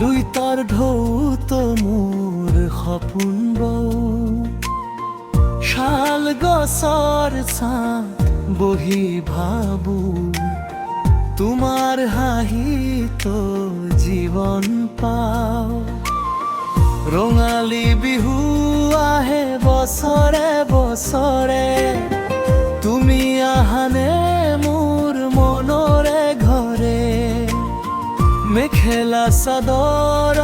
Luis তাৰ ঢৌত মোৰ সপোন বৌ শাল গছৰ ছাঁত বহি ভাবো তোমাৰ হাঁহিত জীৱন পাওঁ ৰঙালী বিহু আহে বছৰে বছৰে তুমি আহানে মোৰ মনৰে ঘৰে মেখেলা চাদৰৰ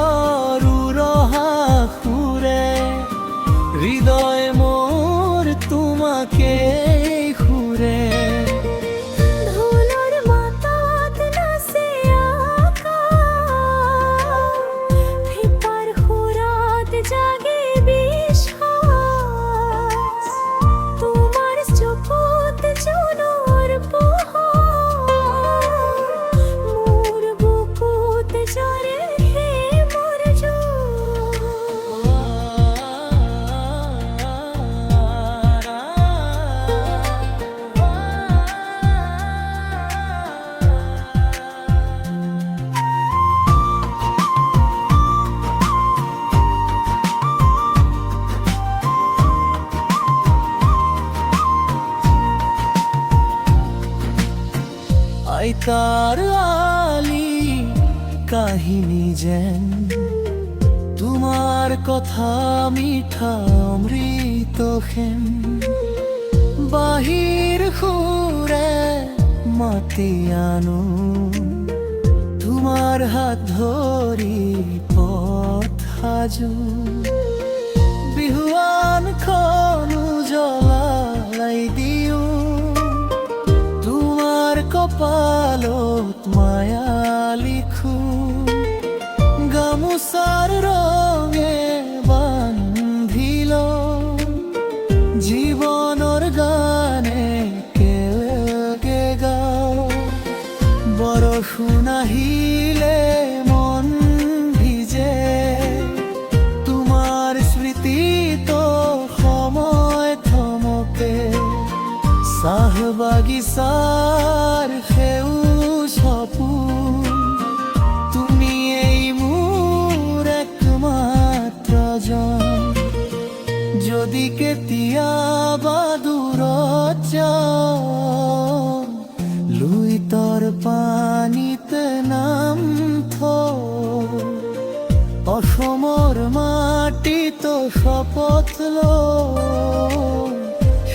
উৰহা সুৰে হৃদয় মোৰ তোমাকে সুৰে ঢোলৰ মাতত নাচে আকাশ ফিতাৰ সুৰত জাগে বিশ্বাস তোমাৰ চকুত জোনৰ পোহৰ মোৰ বুকুত জ্বলে মোৰ আইতাৰ আলি কাহিনী যেন তোমাৰ কথা মিঠা অমৃত হেন বাহিৰ সুৰে মাতি আনো তোমাৰ হাত ধৰি পথ সাজো বিহুৱানখনো জ্বলাই দিওঁ তোমাৰ কপালত মায়া লিখো গামোচাৰ ৰঙে বান্ধি লওঁ জীৱনৰ গানে একেলগে গাওঁ বৰষুণ আহিলে মন ভিজে তোমাৰ স্মৃতিত সময় থমকে চাহ বাগিচাৰ সেউজ সপোন তুমি এই মোৰ একমাত্ৰ জন যদি কেতিয়াবা দূৰত যাওঁ লুইতৰ পানীত নাম থওঁ অসমৰ মাটিত শপত লওঁ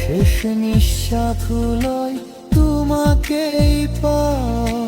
শেষ নিঃশ্বাস লৈ তোমাকেই পাওঁ